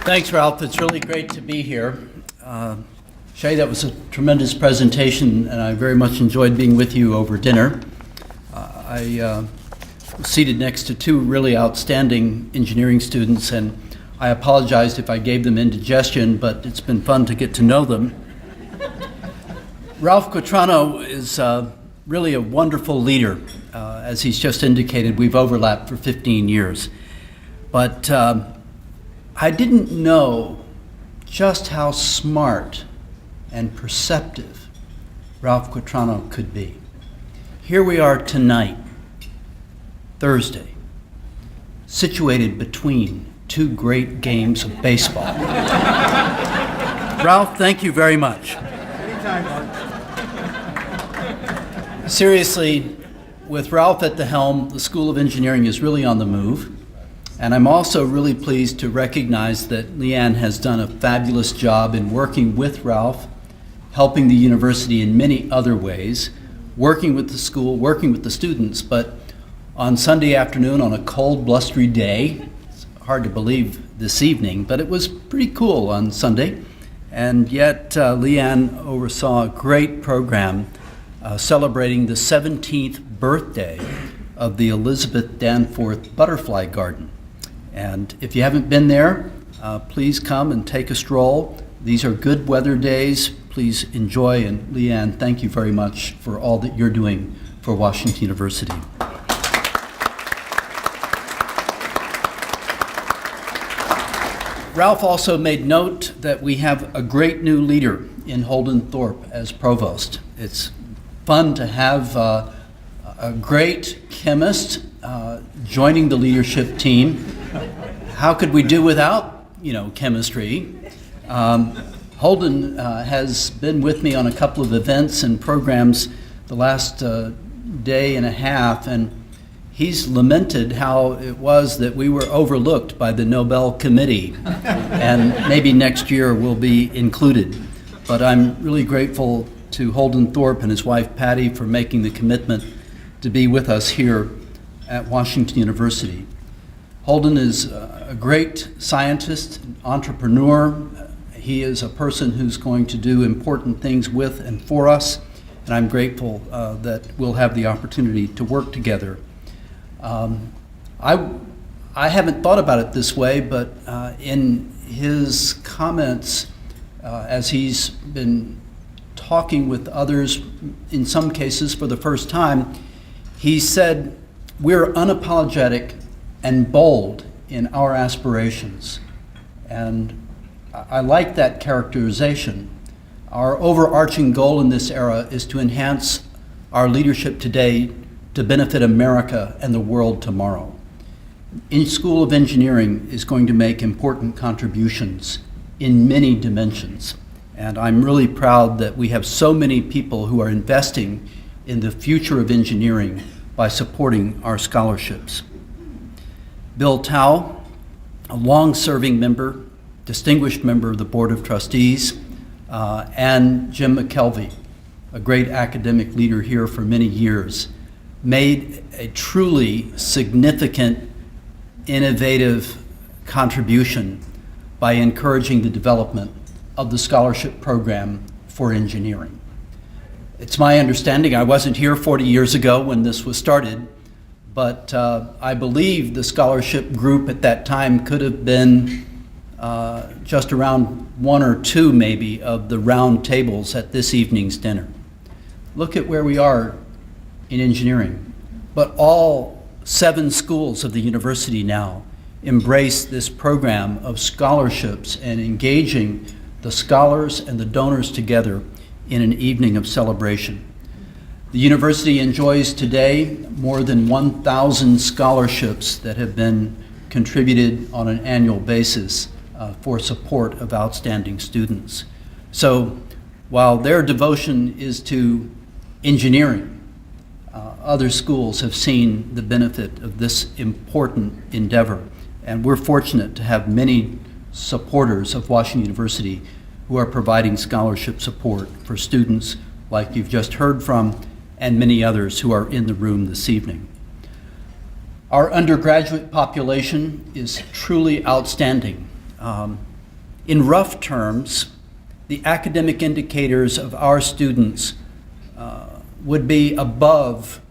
Thanks, Ralph. It's really great to be here. Shay, that was a tremendous presentation, and I very much enjoyed being with you over dinner. I was seated next to two really outstanding engineering students, and I apologized if I gave them indigestion, but it's been fun to get to know them. Ralph Quatrano is really a wonderful leader. As he's just indicated, we've overlapped for 15 years. But I didn't know just how smart and perceptive Ralph Quatrano could be. Here we are tonight, Thursday, situated between two great games of baseball. Ralph, thank you very much. Anytime, Mark. Seriously, with Ralph at the helm, the School of Engineering is really on the move. And I'm also really pleased to recognize that Leanne has done a fabulous job in working with Ralph, helping the university in many other ways, working with the school, working with the students. But on Sunday afternoon, on a cold, blustery day, it's hard to believe this evening, but it was pretty cool on Sunday. And yet Leanne oversaw a great program celebrating the 17th birthday of the Elizabeth Danforth Butterfly Garden. And if you haven't been there, please come and take a stroll. These are good weather days. Please enjoy. And Leanne, thank you very much for all that you're doing for Washington University. Ralph also made note that we have a great new leader in Holden Thorpe as provost. It's fun to have a great chemist joining the leadership team. How could we do without, chemistry? Holden has been with me on a couple of events and programs the last day and a half, and he's lamented how it was that we were overlooked by the Nobel Committee, and maybe next year we'll be included. But I'm really grateful to Holden Thorpe and his wife Patty for making the commitment to be with us here at Washington University. Holden is a great scientist, entrepreneur. He is a person who's going to do important things with and for us, and I'm grateful that we'll have the opportunity to work together. I haven't thought about it this way, but in his comments, as he's been talking with others, in some cases for the first time, he said, "We're unapologetic and bold in our aspirations." And I like that characterization. Our overarching goal in this era is to enhance our leadership today to benefit America and the world tomorrow. The School of Engineering is going to make important contributions in many dimensions. And I'm really proud that we have so many people who are investing in the future of engineering by supporting our scholarships. Bill Tao, a long-serving member, distinguished member of the Board of Trustees, and Jim McKelvey, a great academic leader here for many years, made a truly significant, innovative contribution by encouraging the development of the scholarship program for engineering. It's my understanding, I wasn't here 40 years ago when this was started, but I believe the scholarship group at that time could have been just around one or two maybe of the round tables at this evening's dinner. Look at where we are in engineering. But all 7 schools of the university now embrace this program of scholarships and engaging the scholars and the donors together in an evening of celebration. The university enjoys today more than 1,000 scholarships that have been contributed on an annual basis for support of outstanding students. So while their devotion is to engineering, other schools have seen the benefit of this important endeavor. And we're fortunate to have many supporters of Washington University who are providing scholarship support for students like you've just heard from, and many others who are in the room this evening. Our undergraduate population is truly outstanding. In rough terms, the academic indicators of our students would be above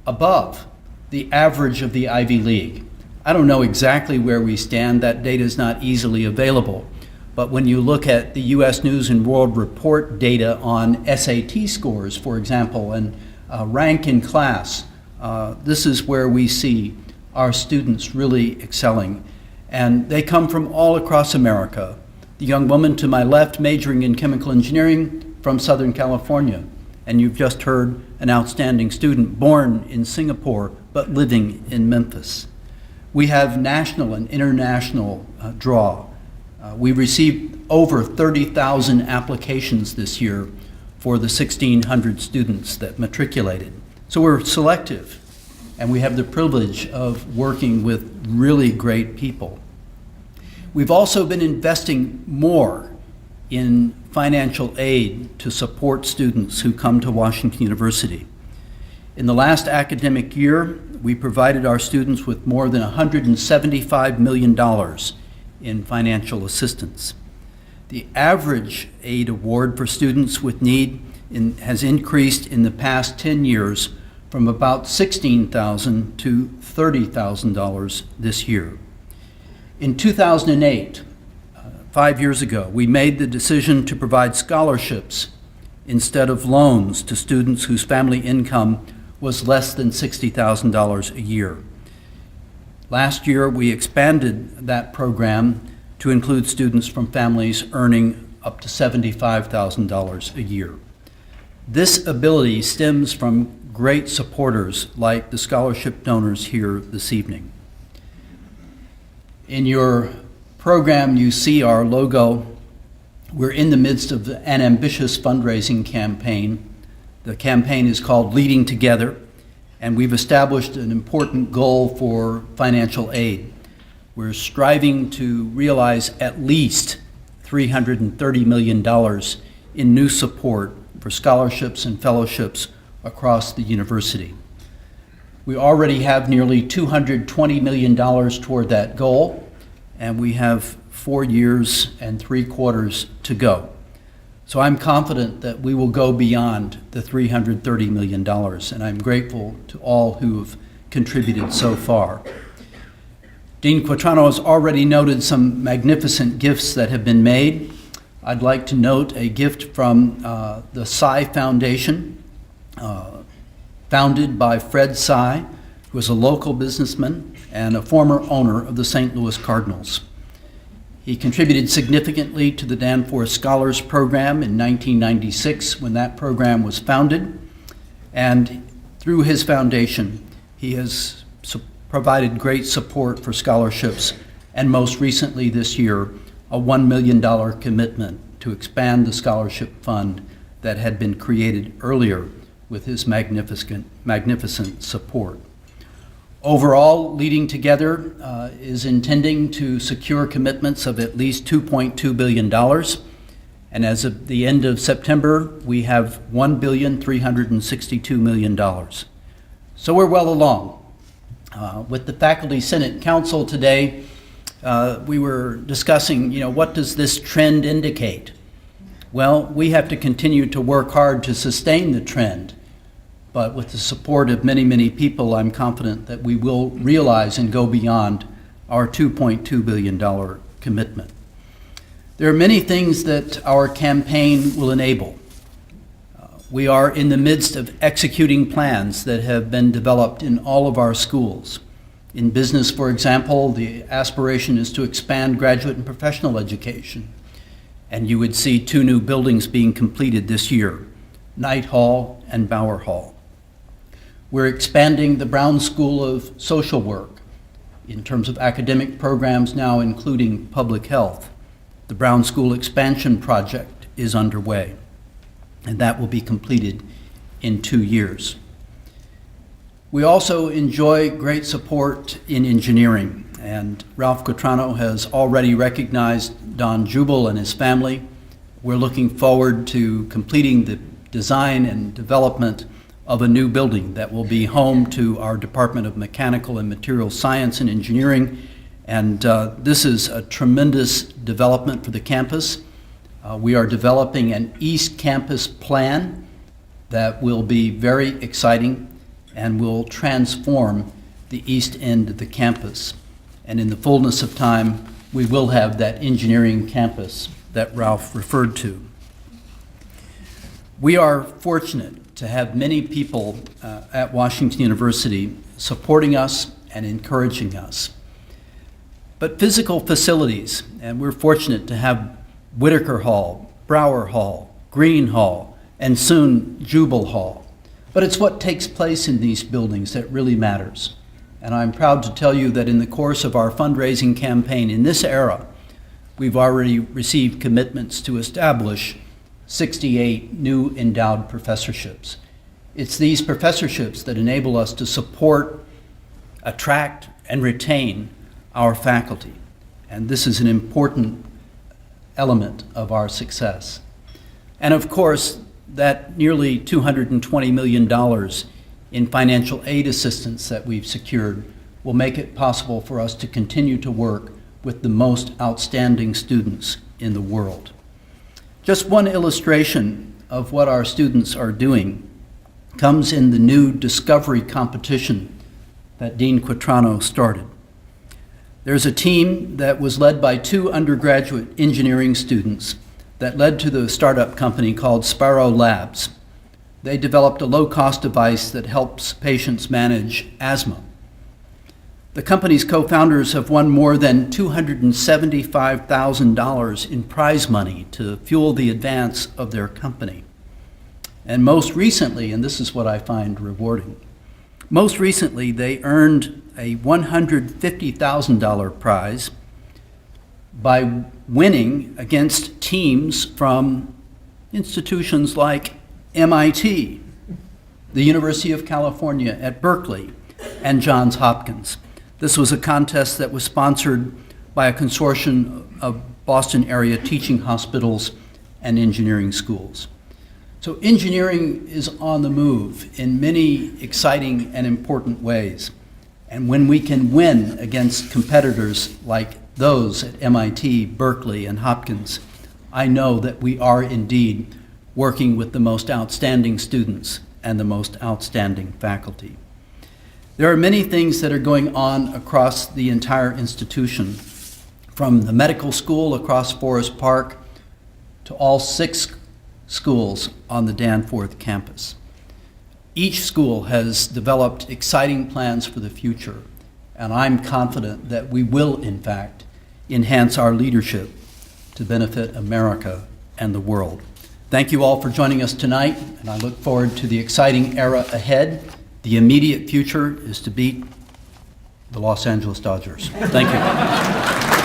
the average of the Ivy League. I don't know exactly where we stand. That data is not easily available. But when you look at the U.S. News and World Report data on SAT scores, for example, and rank in class, this is where we see our students really excelling. And they come from all across America. The young woman to my left, majoring in chemical engineering from Southern California. And you've just heard an outstanding student born in Singapore but living in Memphis. We have national and international draw. We received over 30,000 applications this year for the 1,600 students that matriculated. So we're selective, and we have the privilege of working with really great people. We've also been investing more in financial aid to support students who come to Washington University. In the last academic year, we provided our students with more than $175 million in financial assistance. The average aid award for students with need has increased in the past 10 years from about $16,000 to $30,000 this year. In 2008, 5 years ago, we made the decision to provide scholarships instead of loans to students whose family income was less than $60,000 a year. Last year, we expanded that program to include students from families earning up to $75,000 a year. This ability stems from great supporters like the scholarship donors here this evening. In your program, you see our logo. We're in the midst of an ambitious fundraising campaign. The campaign is called Leading Together, and we've established an important goal for financial aid. We're striving to realize at least $330 million in new support for scholarships and fellowships across the university. We already have nearly $220 million toward that goal, and we have 4 years and 3 quarters to go. So I'm confident that we will go beyond the $330 million, and I'm grateful to all who have contributed so far. Dean Quatrano has already noted some magnificent gifts that have been made. I'd like to note a gift from the Sy Foundation, founded by Fred Sy, who was a local businessman and a former owner of the St. Louis Cardinals. He contributed significantly to the Danforth Scholars Program in 1996 when that program was founded, and through his foundation, he has provided great support for scholarships, and most recently this year, a $1 million commitment to expand the scholarship fund that had been created earlier with his magnificent support. Overall, Leading Together is intending to secure commitments of at least $2.2 billion. And as of the end of September, we have $1,362 million. So we're well along. With the Faculty Senate Council today, we were discussing, what does this trend indicate? Well, we have to continue to work hard to sustain the trend. But with the support of many, many people, I'm confident that we will realize and go beyond our $2.2 billion commitment. There are many things that our campaign will enable. We are in the midst of executing plans that have been developed in all of our schools. In business, for example, the aspiration is to expand graduate and professional education. And you would see 2 new buildings being completed this year, Knight Hall and Bauer Hall. We're expanding the Brown School of Social Work in terms of academic programs now including public health. The Brown School expansion project is underway, and that will be completed in 2 years. We also enjoy great support in engineering, and Ralph Quatrano has already recognized Don Jubal and his family. We're looking forward to completing the design and development of a new building that will be home to our Department of Mechanical and Material Science and Engineering And this is a tremendous development for the campus. We are developing an East Campus plan that will be very exciting and will transform the east end of the campus. And in the fullness of time, we will have that engineering campus that Ralph referred to. We are fortunate to have many people at Washington University supporting us and encouraging us. But physical facilities, and we're fortunate to have Whitaker Hall, Brower Hall, Green Hall, and soon Jubal Hall. But it's what takes place in these buildings that really matters. And I'm proud to tell you that in the course of our fundraising campaign in this era, we've already received commitments to establish 68 new endowed professorships. It's these professorships that enable us to support, attract, and retain our faculty. And this is an important element of our success. And of course, that nearly $220 million in financial aid assistance that we've secured will make it possible for us to continue to work with the most outstanding students in the world. Just one illustration of what our students are doing comes in the new discovery competition that Dean Quatrano started. There's a team that was led by 2 undergraduate engineering students that led to the startup company called Sparrow Labs. They developed a low-cost device that helps patients manage asthma. The company's co-founders have won more than $275,000 in prize money to fuel the advance of their company. And most recently, and this is what I find rewarding, most recently they earned a $150,000 prize by winning against teams from institutions like MIT, the University of California at Berkeley, and Johns Hopkins. This was a contest that was sponsored by a consortium of Boston area teaching hospitals and engineering schools. So engineering is on the move in many exciting and important ways. And when we can win against competitors like those at MIT, Berkeley, and Hopkins, I know that we are indeed working with the most outstanding students and the most outstanding faculty. There are many things that are going on across the entire institution, from the medical school across Forest Park to all 6 schools on the Danforth campus. Each school has developed exciting plans for the future, and I'm confident that we will, in fact, enhance our leadership to benefit America and the world. Thank you all for joining us tonight, and I look forward to the exciting era ahead. The immediate future is to beat the Los Angeles Dodgers. Thank you.